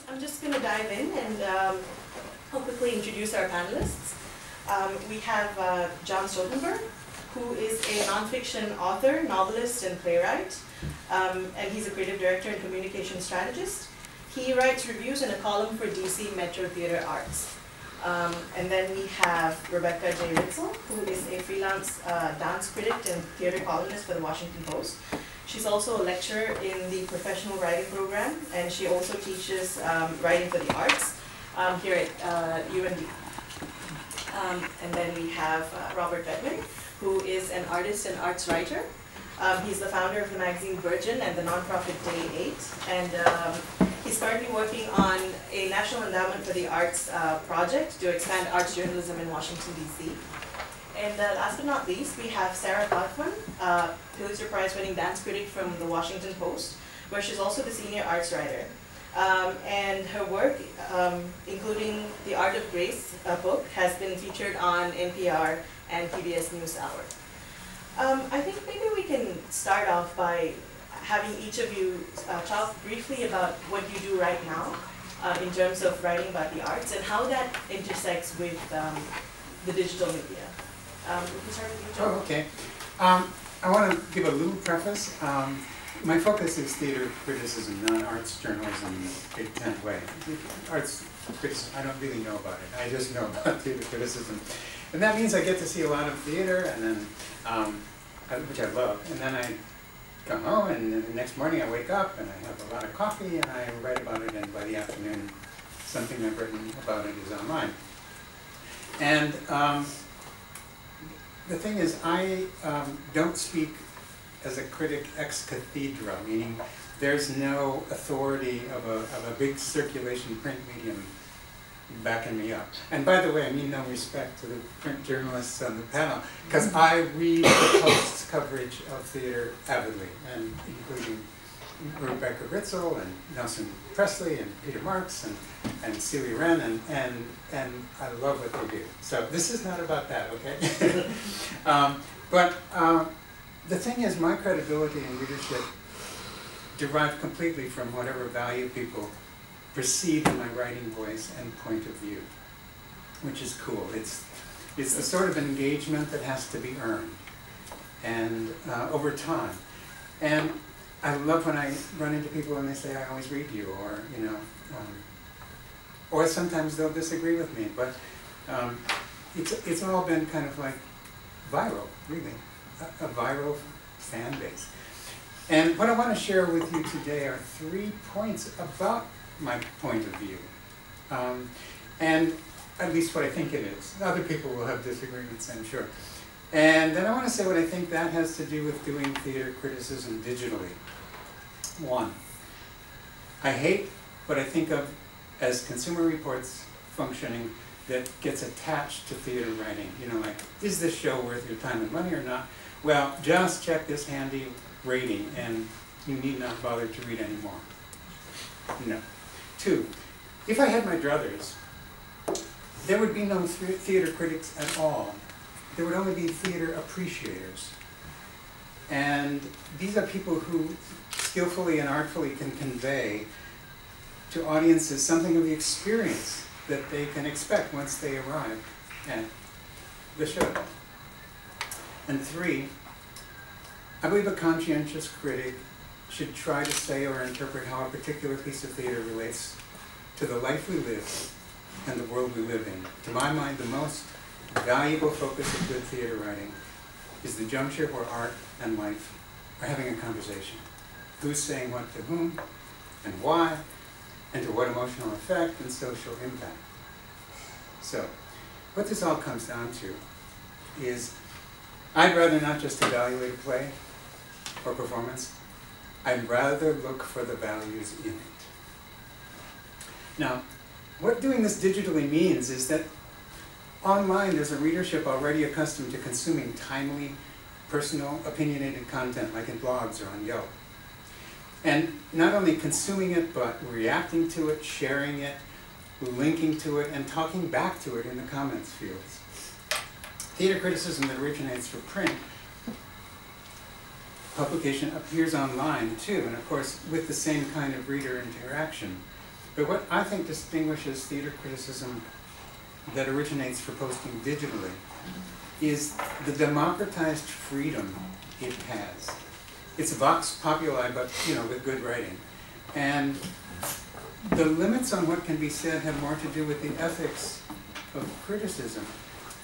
I'm just going to dive in and I'll quickly introduce our panelists. We have John Stoltenberg, who is a nonfiction author, novelist, and playwright. And he's a creative director and communication strategist. He writes reviews and a column for DC Metro Theater Arts. And then we have Rebecca J. Ritzel, who is a freelance dance critic and theater columnist for the Washington Post. She's also a lecturer in the professional writing program, and she also teaches writing for the arts here at UND. And then we have Robert Bettmann, who is an artist and arts writer. He's the founder of the magazine Bourgeon and the nonprofit Day 8. And he's currently working on a National Endowment for the Arts project to expand arts journalism in Washington, D.C. And last but not least, we have Sarah Kaufman, Pulitzer Prize-winning dance critic from the Washington Post, where she's also the senior arts writer. And her work, including The Art of Grace book, has been featured on NPR and PBS NewsHour. I think maybe we can start off by having each of you talk briefly about what you do right now in terms of writing about the arts and how that intersects with the digital media. We can start with you, John. Oh, okay. I want to give a little preface. My focus is theater criticism, not arts journalism in a big tent way. Arts criticism, I don't really know about it. I just know about theater criticism. And that means I get to see a lot of theater, and then, which I love. And then I come home, and the next morning I wake up, and I have a lot of coffee, and I write about it, and by the afternoon, something I've written about it is online. And the thing is, I don't speak as a critic ex cathedra, meaning there's no authority of a big circulation print medium backing me up. And by the way, I mean no respect to the print journalists on the panel, because I read the Post's coverage of theater avidly, and including Rebecca Ritzel and Nelson Presley and Peter Marks and Celia Wren, and I love what they do. So this is not about that, okay? But the thing is, my credibility and readership derive completely from whatever value people perceive in my writing voice and point of view, which is cool. It's the sort of engagement that has to be earned, and over time. And I love when I run into people and they say, I always read you, or, you know, or sometimes they'll disagree with me, but it's all been kind of like viral, really, a viral fan base. And what I want to share with you today are 3 points about my point of view, and at least what I think it is. Other people will have disagreements, I'm sure. And then I want to say what I think that has to do with doing theater criticism digitally. 1, I hate what I think of as Consumer Reports functioning that gets attached to theater writing. You know, like, is this show worth your time and money or not? Well, just check this handy rating and you need not bother to read anymore. No. 2, if I had my druthers, there would be no theater critics at all. There would only be theater appreciators. And these are people who skillfully and artfully can convey to audiences something of the experience that they can expect once they arrive at the show. And 3, I believe a conscientious critic should try to say or interpret how a particular piece of theater relates to the life we live and the world we live in. To my mind, the most valuable focus of good theater writing is the juncture where art and life are having a conversation. Who's saying what to whom, and why, and to what emotional effect and social impact. So, what this all comes down to is, I'd rather not just evaluate a play or performance, I'd rather look for the values in it. Now, what doing this digitally means is that online there's a readership already accustomed to consuming timely, personal, opinionated content like in blogs or on Yelp. And not only consuming it, but reacting to it, sharing it, linking to it, and talking back to it in the comments fields. Theater criticism that originates for print publication appears online too, and of course with the same kind of reader interaction. But what I think distinguishes theater criticism that originates for posting digitally is the democratized freedom it has. It's vox populi, but with good writing. And the limits on what can be said have more to do with the ethics of criticism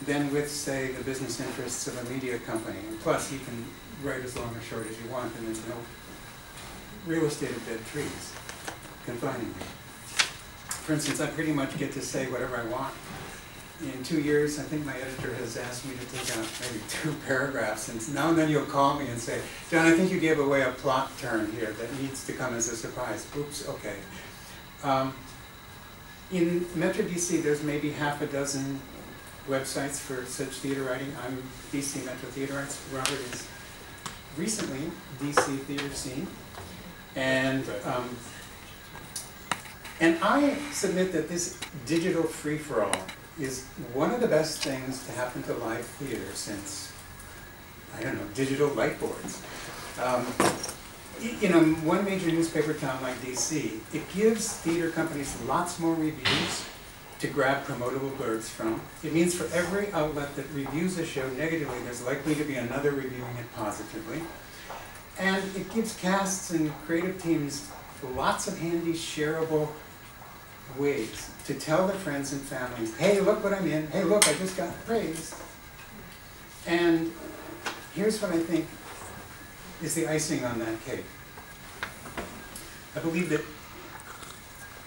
than with, say, the business interests of a media company. And plus, you can write as long or short as you want, and there's no real estate of dead trees confining me. For instance, I pretty much get to say whatever I want. In 2 years, I think my editor has asked me to take out maybe 2 paragraphs, and now and then you'll call me and say, John, I think you gave away a plot turn here that needs to come as a surprise. Oops, okay. In Metro DC, there's maybe half a dozen websites for such theater writing. I'm DC Metro Theater Arts. Robert is recently DC Theater Scene. And I submit that this digital free-for-all is one of the best things to happen to live theater since, I don't know, digital whiteboards. In one major newspaper town like DC, it gives theater companies lots more reviews to grab promotable blurbs from. It means for every outlet that reviews a show negatively, there's likely to be another reviewing it positively. And it gives casts and creative teams lots of handy, shareable ways to tell their friends and families, hey, look what I'm in. Hey, look, I just got praised. And here's what I think is the icing on that cake. I believe that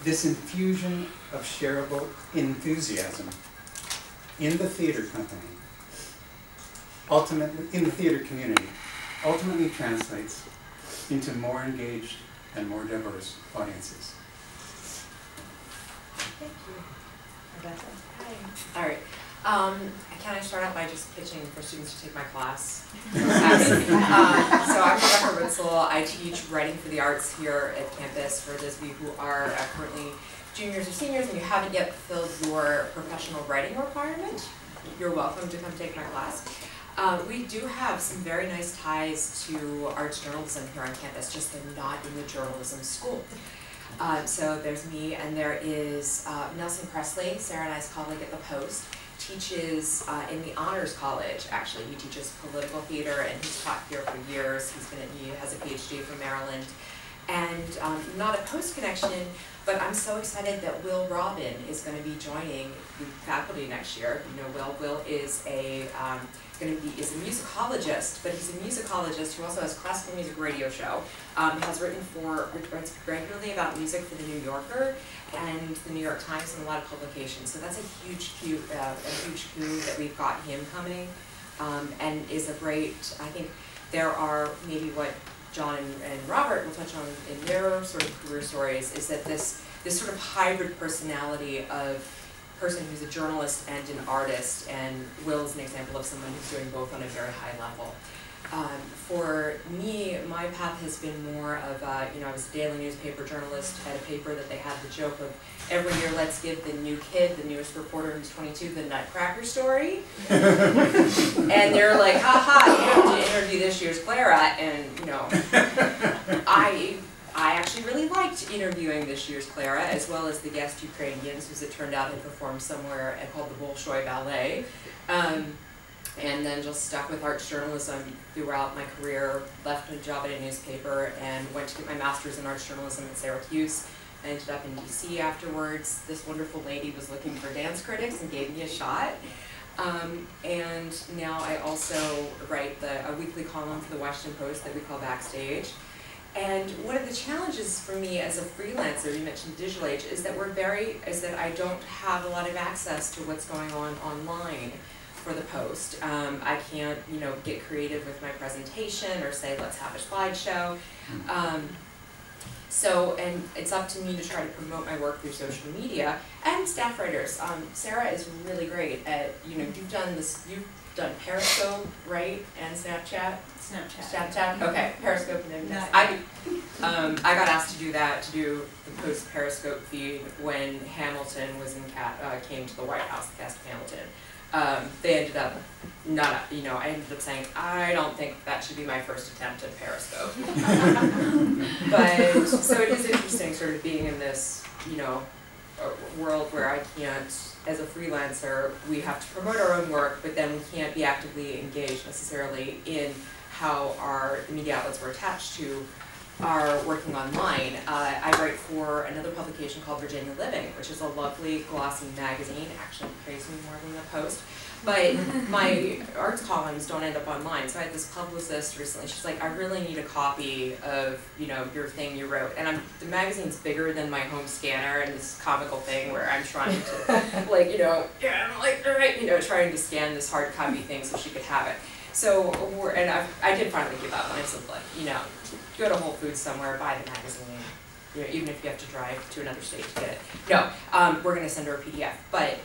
this infusion of shareable enthusiasm in the theater company, ultimately, in the theater community, ultimately translates into more engaged and more diverse audiences. Thank you. Rebecca. Hi. All right. Can I start out by just pitching for students to take my class? So I'm Rebecca Ritzel. I teach writing for the arts here at campus. For those of you who are currently juniors or seniors and you haven't yet fulfilled your professional writing requirement, you're welcome to come take my class. We do have some very nice ties to arts journalism here on campus, just they're not in the journalism school. So there's me, and there is Nelson Presley, Sarah and I's colleague at the Post, teaches in the Honors College, actually. He teaches political theater, and he's taught here for years. He has a PhD from Maryland. And not a Post connection, but I'm so excited that Will Robin is going to be joining the faculty next year. You know, Will is is a musicologist, but he's a musicologist who also has a classical music radio show. Writes regularly about music for the New Yorker and the New York Times and a lot of publications. So that's a huge coup that we've got him coming, and is a great. I think there are maybe what John and Robert will touch on in their sort of career stories is that this sort of hybrid personality of person who's a journalist and an artist, and Will is an example of someone who's doing both on a very high level. For me, my path has been more of, I was a daily newspaper journalist at a paper that they had the joke of every year, let's give the new kid, the newest reporter who's 22, the Nutcracker story. And they're like, haha, you have to interview this year's Clara. And, I actually really liked interviewing this year's Clara, as well as the guest Ukrainians, who, as it turned out, had performed somewhere called the Bolshoi Ballet. And then just stuck with arts journalism throughout my career, left a job at a newspaper, and went to get my master's in arts journalism at Syracuse. I ended up in DC afterwards. This wonderful lady was looking for dance critics and gave me a shot. And now I also write a weekly column for the Washington Post that we call Backstage. And one of the challenges for me as a freelancer, you mentioned digital age, is that I don't have a lot of access to what's going on online for the Post. I can't, get creative with my presentation or say, let's have a slideshow. And it's up to me to try to promote my work through social media and staff writers. Sarah is really great at, you've done Periscope, right? And Snapchat? Snapchat? Okay, Periscope and then I got asked to do that, to do the Post Periscope feed when Hamilton was came to the White House, the cast of Hamilton. they ended up not, you know, I ended up saying, I don't think that should be my first attempt at Periscope. But, so it is interesting sort of being in this, you know, world where I can't, as a freelancer, we have to promote our own work, but then we can't be actively engaged necessarily in how the media outlets we're attached to are working online. I write for another publication called Virginia Living, which is a lovely glossy magazine, actually pays me more than the Post. But my arts columns don't end up online. So I had this publicist recently, she's like, I really need a copy of, you know, your thing you wrote. And the magazine's bigger than my home scanner, and this comical thing where I'm trying to, like, you know, yeah, I'm like, all right, you know, trying to scan this hard copy thing so she could have it. So, I did finally give up, and I said, like, you know, go to Whole Foods somewhere, buy the magazine, you know, even if you have to drive to another state to get it. No, we're going to send her a PDF. But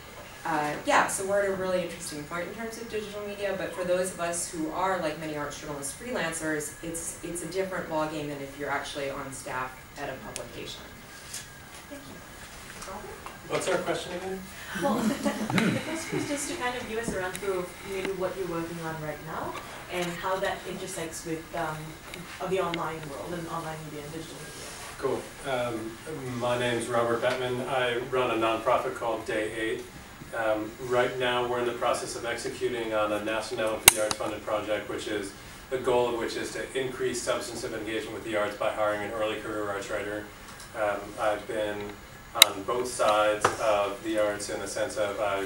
yeah, so we're at a really interesting point in terms of digital media, but for those of us who are, like many arts journalists, freelancers, it's a different ballgame than if you're actually on staff at a publication. Thank you. Robert? What's our question again? Well, the question is just to kind of give us a run through of maybe what you're working on right now and how that intersects with the online world and online media and digital media. Cool. My name's Robert Bettmann. I run a nonprofit called Day 8. Right now we're in the process of executing on a National Endowment for the Arts funded project, which is the goal of which is to increase substantive engagement with the arts by hiring an early career arts writer. I've been on both sides of the arts in the sense of I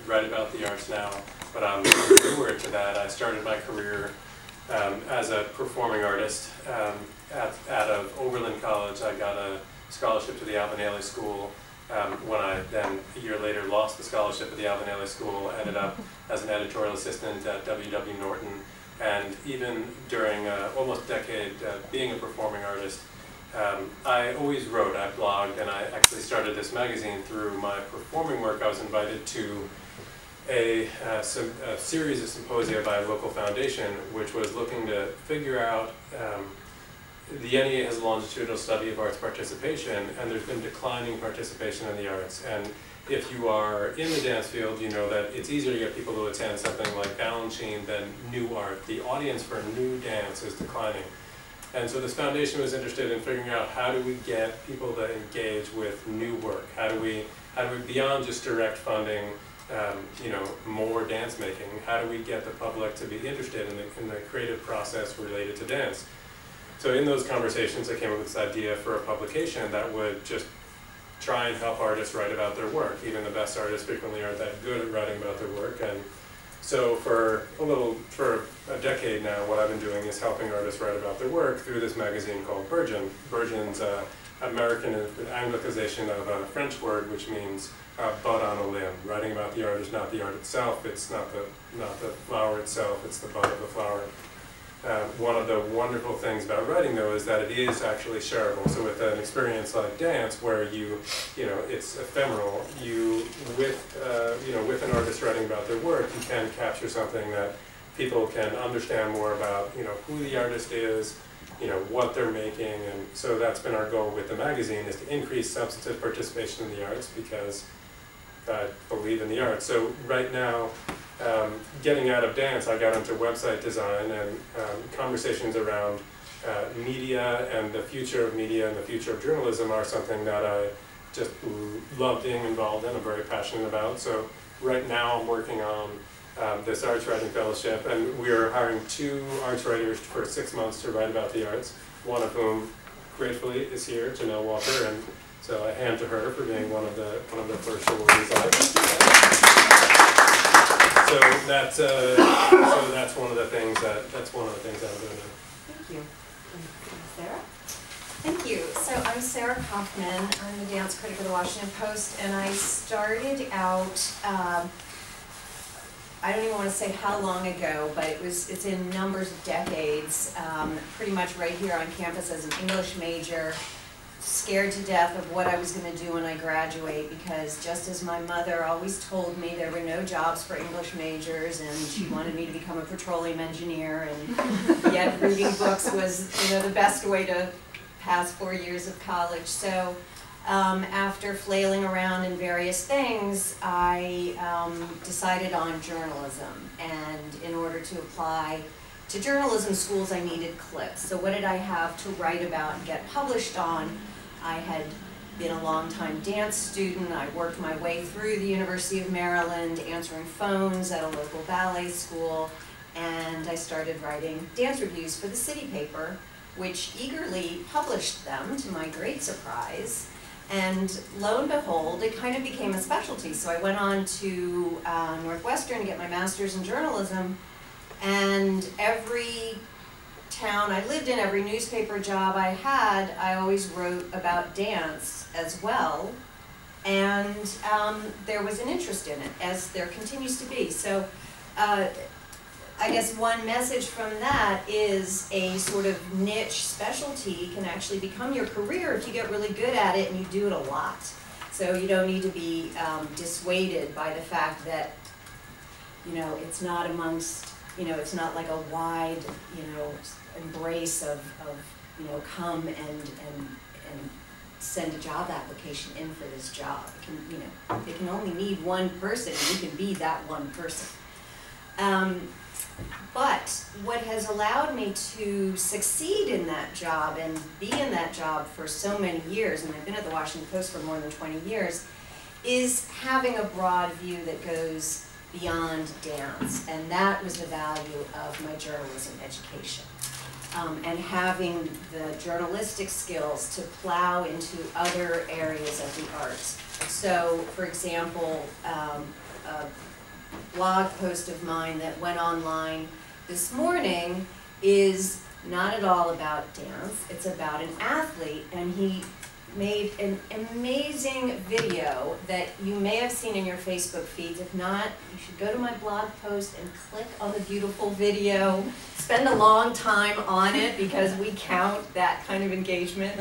write about the arts now, but I'm newer to that. I started my career as a performing artist. Out of Oberlin College, I got a scholarship to the Alvin Ailey School. When I then, a year later, lost the scholarship at the Alvin Ailey School, ended up as an editorial assistant at W.W. Norton. And even during almost a decade being a performing artist, I always wrote, I blogged, and I actually started this magazine through my performing work. I was invited to a series of symposia by a local foundation, which was looking to figure out, the NEA has a longitudinal study of arts participation, and there's been declining participation in the arts. And if you are in the dance field, you know that it's easier to get people to attend something like Balanchine than new art. The audience for new dance is declining. And so this foundation was interested in figuring out how do we get people to engage with new work? How do we beyond just direct funding, you know, more dance making, how do we get the public to be interested in the creative process related to dance? So in those conversations, I came up with this idea for a publication that would just try and help artists write about their work. Even the best artists frequently aren't that good at writing about their work. And so for a decade now, what I've been doing is helping artists write about their work through this magazine called Bourgeon. Bourgeon's American Anglicization of a French word, which means bud on a limb. Writing about the art is not the art itself. It's not the flower itself. It's the bud of the flower. One of the wonderful things about writing, though, is that it is actually shareable. So with an experience like dance, where you know, it's ephemeral, with an artist writing about their work, you can capture something that people can understand more about, you know, who the artist is, you know, what they're making. And so that's been our goal with the magazine, is to increase substantive participation in the arts, because I believe in the arts. So right now, getting out of dance, I got into website design, and conversations around media and the future of media and the future of journalism are something that I just love being involved in, I'm very passionate about. So right now I'm working on this arts writing fellowship, and we are hiring 2 arts writers for 6 months to write about the arts, one of whom gratefully is here, Janelle Walker, and so I hand to her for being one of the first awardees. So that's one of the things that I'm doing. Thank you. Sarah? Thank you. So I'm Sarah Kaufman. I'm the dance critic of the Washington Post, and I started out, I don't even want to say how long ago, but it's in numbers of decades, pretty much right here on campus as an English major, scared to death of what I was going to do when I graduate, because just as my mother always told me, there were no jobs for English majors, and she wanted me to become a petroleum engineer, and yet reading books was, you know, the best way to pass 4 years of college. So after flailing around in various things, I decided on journalism. And in order to apply to journalism schools, I needed clips. So what did I have to write about and get published on? I had been a long-time dance student. I worked my way through the University of Maryland, answering phones at a local ballet school, and I started writing dance reviews for the city paper, which eagerly published them to my great surprise. And lo and behold, it kind of became a specialty. So I went on to Northwestern to get my master's in journalism, and every town I lived in, every newspaper job I had, I always wrote about dance as well. And there was an interest in it, as there continues to be. So I guess one message from that is a sort of niche specialty can actually become your career if you get really good at it and you do it a lot. So you don't need to be dissuaded by the fact that, you know, it's not amongst, you know, it's not like a wide, you know, embrace of you know, come and send a job application in for this job. It can, you know, they can only need one person, and you can be that one person. But what has allowed me to succeed in that job and be in that job for so many years, and I've been at the Washington Post for more than 20 years, is having a broad view that goes beyond dance. And that was the value of my journalism education. And having the journalistic skills to plow into other areas of the arts. So, for example, a blog post of mine that went online this morning is not at all about dance. It's about an athlete, and he made an amazing video that you may have seen in your Facebook feeds. If not, you should go to my blog post and click on the beautiful video. Spend a long time on it because we count that kind of engagement.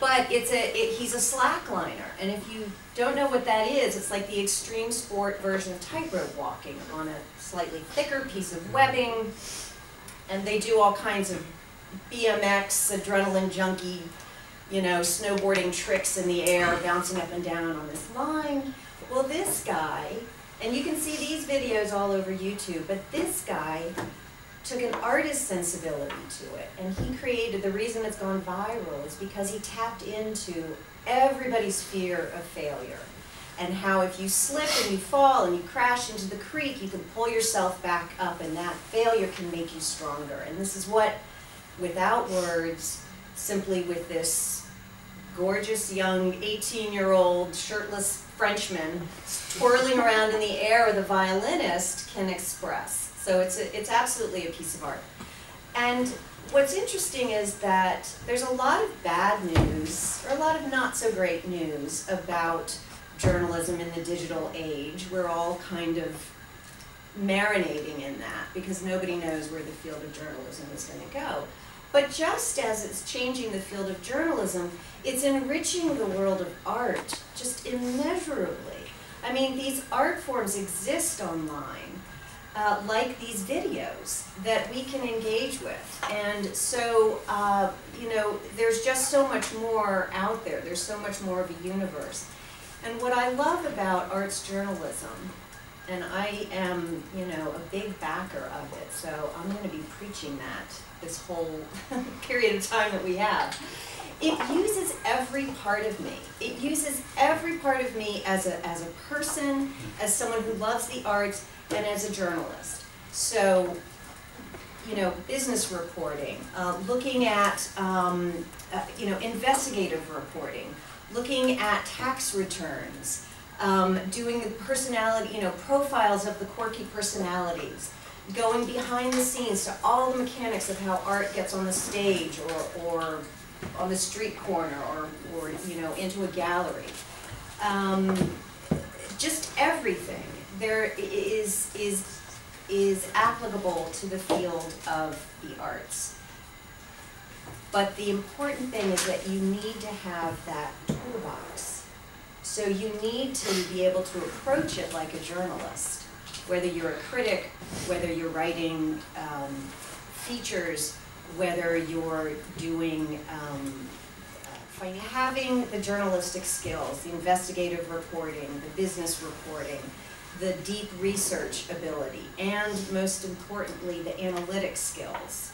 But he's a slackliner, and if you don't know what that is, it's like the extreme sport version of tightrope walking on a slightly thicker piece of webbing, and they do all kinds of BMX, adrenaline junkie, you know, snowboarding tricks in the air, bouncing up and down on this line. Well, this guy, and you can see these videos all over YouTube, but this guy took an artist sensibility to it, and he created, the reason it's gone viral is because he tapped into everybody's fear of failure, and how if you slip and you fall and you crash into the creek, you can pull yourself back up, and that failure can make you stronger. And this is what, without words, simply with this gorgeous young 18-year-old shirtless Frenchman twirling around in the air with a violinist can express. So it's absolutely a piece of art. And what's interesting is that there's a lot of bad news, or a lot of not so great news about journalism in the digital age. We're all kind of marinating in that because nobody knows where the field of journalism is going to go. But just as it's changing the field of journalism, it's enriching the world of art just immeasurably. I mean, these art forms exist online, like these videos that we can engage with. And so, you know, there's just so much more out there. There's so much more of a universe. And what I love about arts journalism, and I am, you know, a big backer of it, so I'm going to be preaching that this whole period of time that we have. It uses every part of me. It uses every part of me as a person, as someone who loves the arts, and as a journalist. So, you know, business reporting, looking at, you know, investigative reporting, looking at tax returns, doing the personality, you know, profiles of the quirky personalities, going behind the scenes to all the mechanics of how art gets on the stage or on the street corner or you know, into a gallery. Just everything there is applicable to the field of the arts. But the important thing is that you need to have that toolbox. So you need to be able to approach it like a journalist, whether you're a critic, whether you're writing features, whether you're doing having the journalistic skills, the investigative reporting, the business reporting, the deep research ability, and most importantly, the analytic skills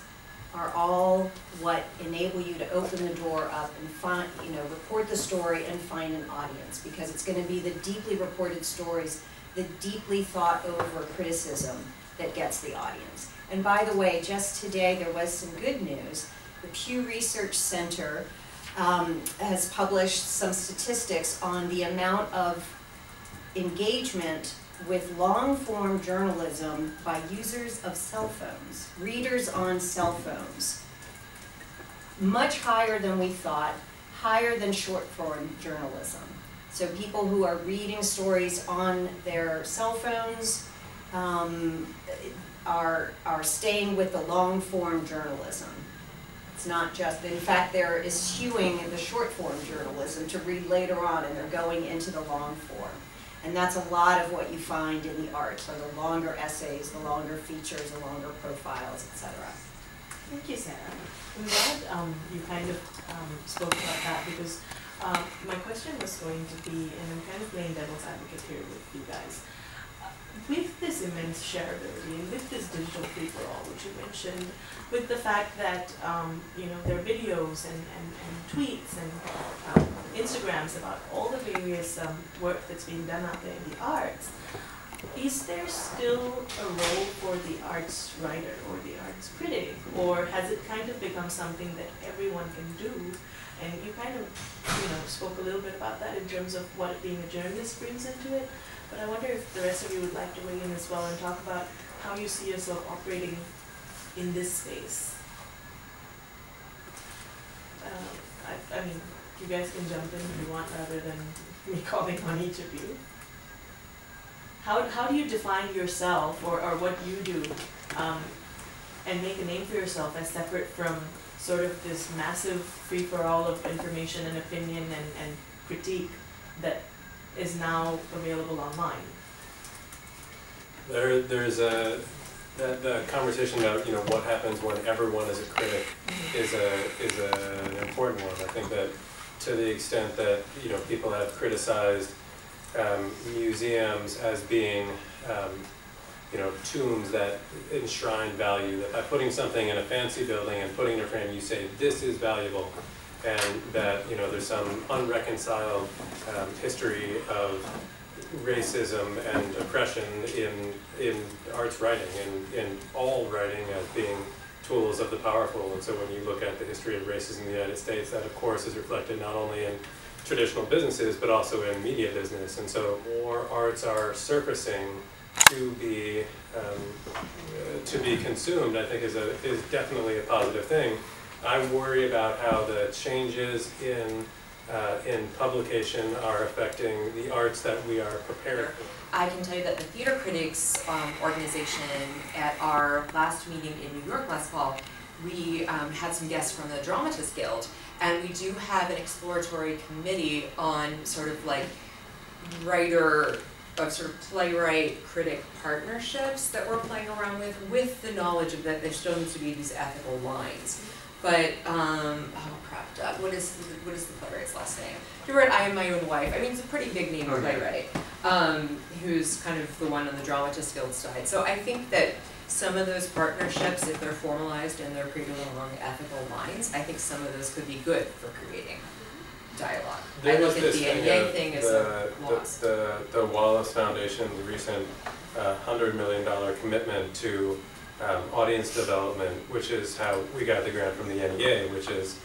are all what enable you to open the door up and find, report the story and find an audience, because it's going to be the deeply reported stories, the deeply thought over criticism that gets the audience. And by the way, just today there was some good news. The Pew Research Center has published some statistics on the amount of engagement with long-form journalism by users of cell phones, readers on cell phones. Much higher than we thought, higher than short-form journalism. So people who are reading stories on their cell phones are staying with the long-form journalism. It's not just, in fact, there is skewing the short-form journalism to read later on, and they're going into the long form. And that's a lot of what you find in the arts, are the longer essays, the longer features, the longer profiles, etc. Thank you, Sarah. I'm glad you kind of spoke about that, because my question was going to be, and I'm kind of playing devil's advocate here with you guys, with this immense shareability and with this digital free-for-all, which you mentioned, with the fact that there are videos and tweets and Instagrams about all the various work that's being done out there in the arts, is there still a role for the arts writer or the arts critic, or has it kind of become something that everyone can do? And you kind of spoke a little bit about that in terms of what being a journalist brings into it. But I wonder if the rest of you would like to weigh in as well and talk about how you see yourself operating in this space. I mean, you guys can jump in if you want, rather than me calling on each of you. How do you define yourself, or what you do, and make a name for yourself as separate from sort of this massive free-for-all of information and opinion and critique that is now available online? There's the conversation about what happens when everyone is a critic is an important one. I think that to the extent that people have criticized museums as being tombs that enshrine value, that by putting something in a fancy building and putting it in a frame, you say this is valuable, and that there's some unreconciled history of racism and oppression in arts writing and in all writing as being tools of the powerful. And so when you look at the history of racism in the United States, that of course is reflected not only in traditional businesses but also in media business. And so more arts are surfacing to be consumed, I think is definitely a positive thing. I worry about how the changes in publication are affecting the arts that we are prepared for. I can tell you that the Theater Critics organization, at our last meeting in New York last fall, we had some guests from the Dramatists Guild, and we do have an exploratory committee on sort of like playwright critic partnerships that we're playing around with the knowledge of that there still needs to be these ethical lines. But, oh crap, Doug, what is the playwright's last name? Hubert, I Am My Own Wife. I mean, it's a pretty big name playwright, who's kind of the one on the Dramatists Guild side. So I think that some of those partnerships, if they're formalized and they're created along ethical lines, I think some of those could be good for creating dialogue. I look at the NEA thing as a loss. The Wallace Foundation's recent $100 million commitment to audience development, which is how we got the grant from the NEA, which is,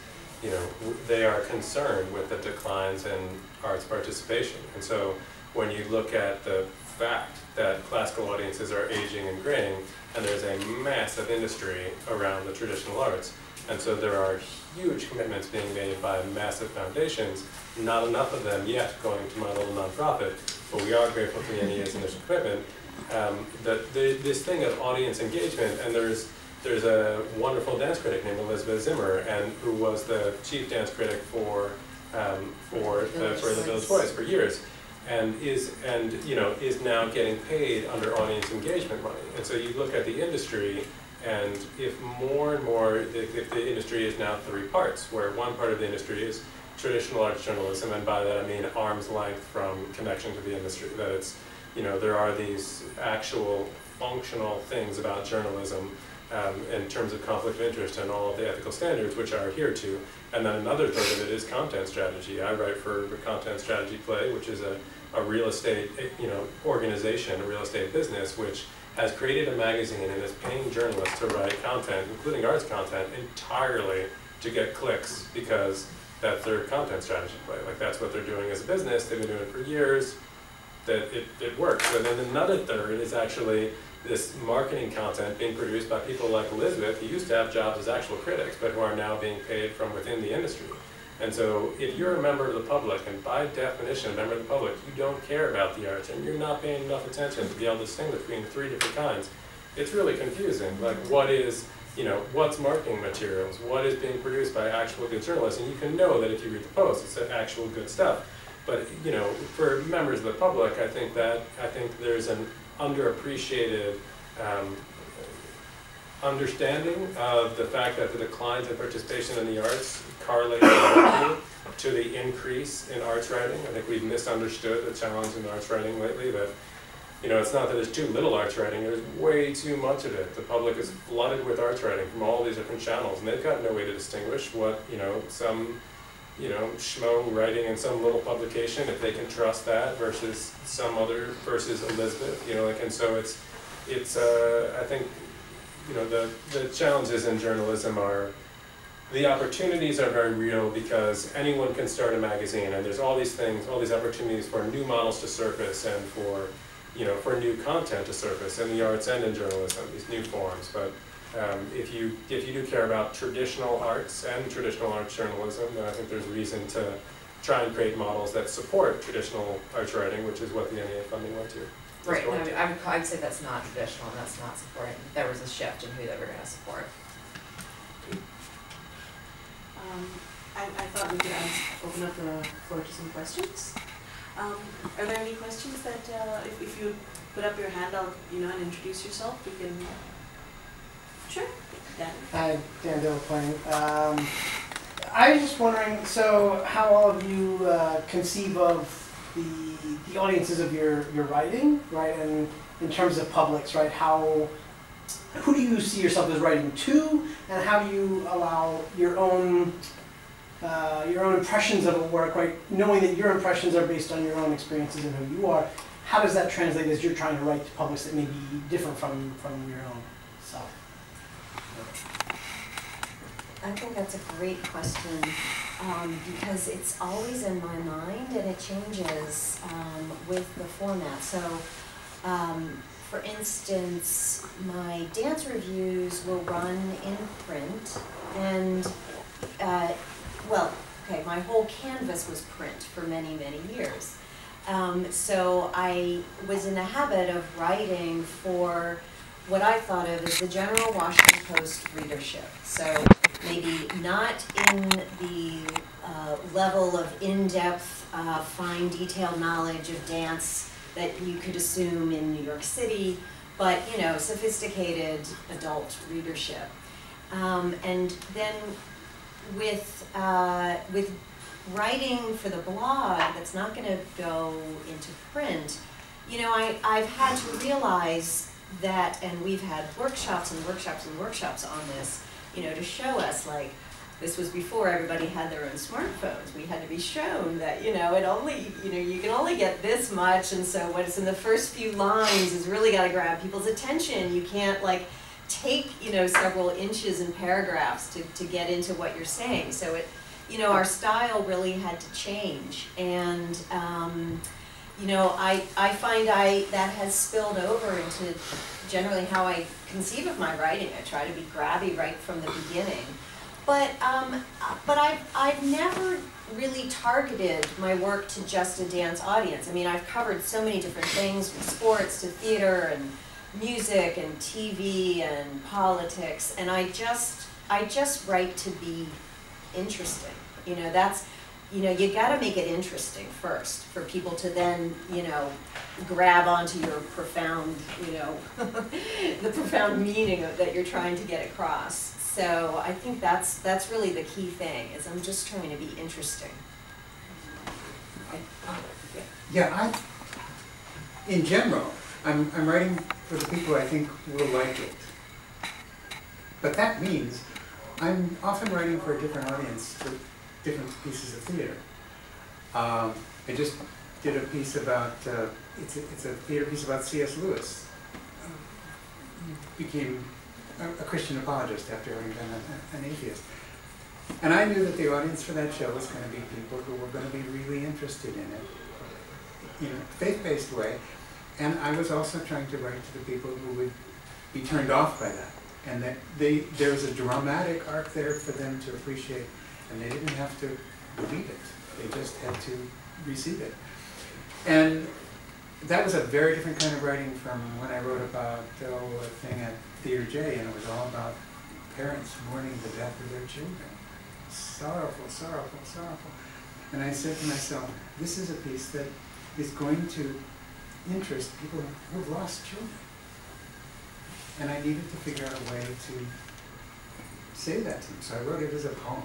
they are concerned with the declines in arts participation. And so when you look at the fact that classical audiences are aging and graying, and there's a massive industry around the traditional arts, and so there are huge commitments being made by massive foundations, not enough of them yet going to my little nonprofit, but we are grateful for the NEA's initial commitment. This thing of audience engagement, and there's a wonderful dance critic named Elizabeth Zimmer, and who was the chief dance critic for the Village Voice for years, and is now getting paid under audience engagement money. And so you look at the industry, and if more and more, if the industry is now three parts, where one part of the industry is traditional arts journalism, and by that I mean arm's length from connection to the industry, that it's, there are these actual functional things about journalism in terms of conflict of interest and all of the ethical standards which are adhered to. And then another third of it is content strategy. I write for the Content Strategy Play, which is a real estate organization, a real estate business, which has created a magazine and is paying journalists to write content, including arts content, entirely to get clicks, because that's their content strategy play. Like, that's what they're doing as a business. They've been doing it for years. That it works. And then another third is actually this marketing content being produced by people like Elizabeth, who used to have jobs as actual critics, but who are now being paid from within the industry. And so if you're a member of the public, and by definition a member of the public, you don't care about the arts, and you're not paying enough attention to be able to distinguish between 3 different kinds, it's really confusing. Like, what is, what's marketing materials? What is being produced by actual good journalists? And you can know that if you read the Post, it's actual good stuff. But, for members of the public, I think there's an underappreciated understanding of the fact that the declines in participation in the arts correlate directly to the increase in arts writing. I think we've misunderstood the challenge in arts writing lately, that it's not that there's too little arts writing, there's way too much of it. The public is flooded with arts writing from all these different channels, and they've got no way to distinguish what, some schmo writing in some little publication, if they can trust that versus some other, versus Elizabeth, and so it's I think, the challenges in journalism are, the opportunities are very real because anyone can start a magazine, and there's all these things, all these opportunities for new models to surface and for, for new content to surface in the arts and in journalism, these new forms. But if you do care about traditional arts and traditional arts journalism, then I think there's reason to try and create models that support traditional arts writing, which is what the NEA funding went to. Right, no, I'd say that's not traditional, and that's not supporting. There was a shift in who they were going to support. I thought we could open up the floor to some questions. Are there any questions that, if you put up your hand, and introduce yourself, we can. Sure. Dan. Hi, Dan Dilliplane. I was just wondering, so how all of you conceive of the audiences of your writing, right? And in terms of publics, right? Who do you see yourself as writing to, and how do you allow your own impressions of a work, right? Knowing that your impressions are based on your own experiences and who you are, how does that translate as you're trying to write to publics that may be different from your own self? I think that's a great question because it's always in my mind and it changes with the format. So, for instance, my dance reviews will run in print and, my whole canvas was print for many, many years. So I was in the habit of writing for what I thought of as the general Washington Post readership. So maybe not in the level of in-depth, fine detailed knowledge of dance that you could assume in New York City, but sophisticated adult readership. And then with writing for the blog that's not going to go into print, I've had to realize that, and we've had workshops and workshops and workshops on this, to show us, like, this was before everybody had their own smartphones. We had to be shown that, it only, you can only get this much, and so what's in the first few lines is really got to grab people's attention. You can't, like, take, several inches in paragraphs to get into what you're saying. So it, our style really had to change, and I find that has spilled over into generally how I conceive of my writing. I try to be grabby right from the beginning, but I've never really targeted my work to just a dance audience. I mean, I've covered so many different things, from sports to theater and music and TV and politics, and I just write to be interesting. That's, you gotta make it interesting first for people to then, grab onto your profound, the profound meaning that you're trying to get across. So I think that's really the key thing, is I'm just trying to be interesting. Yeah, in general, I'm writing for the people I think will like it. But that means I'm often writing for a different audience for different pieces of theater. I just did a piece about, it's a theater piece about C.S. Lewis. Became a Christian apologist after having been an atheist. And I knew that the audience for that show was going to be people who were going to be really interested in it, in a faith-based way. And I was also trying to write to the people who would be turned off by that. And that there was a dramatic arc there for them to appreciate, and they didn't have to believe it. They just had to receive it. And that was a very different kind of writing from when I wrote about a thing at Theater J, and it was all about parents mourning the death of their children. Sorrowful, sorrowful, sorrowful. And I said to myself, this is a piece that is going to interest people who have lost children. And I needed to figure out a way to say that to them, so I wrote it as a poem.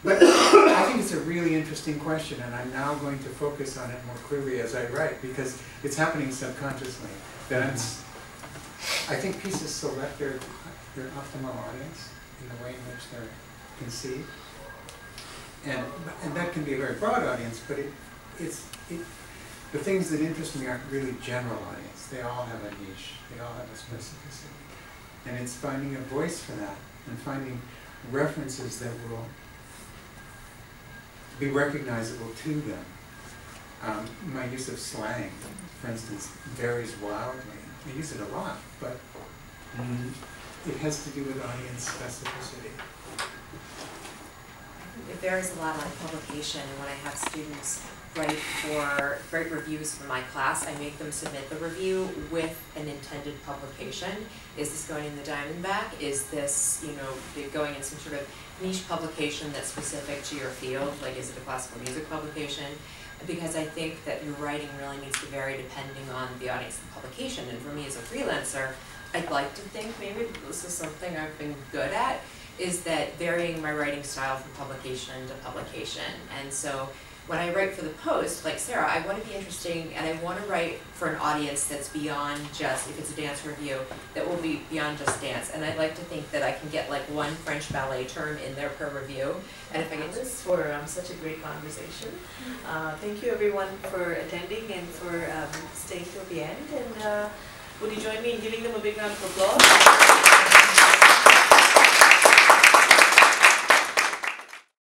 But I think it's a really interesting question, and I'm now going to focus on it more clearly as I write, because it's happening subconsciously. That I think pieces select their optimal audience in the way in which they're conceived. And that can be a very broad audience, but the things that interest me aren't really general audience. They all have a niche. They all have a specificity. And it's finding a voice for that and finding references that will be recognizable to them. My use of slang, for instance, varies wildly. I use it a lot, but it has to do with audience specificity. It varies a lot on publication, and when I have students write reviews for my class, I make them submit the review with an intended publication. Is this going in the Diamondback? Is this, going in some sort of niche publication that's specific to your field? Like, is it a classical music publication? Because I think that your writing really needs to vary depending on the audience and the publication. And for me as a freelancer, I'd like to think maybe this is something I've been good at, is that varying my writing style from publication to publication. And so when I write for the Post, like Sarah, I want to be interesting, and I want to write for an audience that's beyond just, if it's a dance review, that will be beyond just dance. And I'd like to think that I can get like one French ballet term in there per review. And if I get this for such a great conversation. Thank you everyone for attending and for staying till the end. And would you join me in giving them a big round of applause?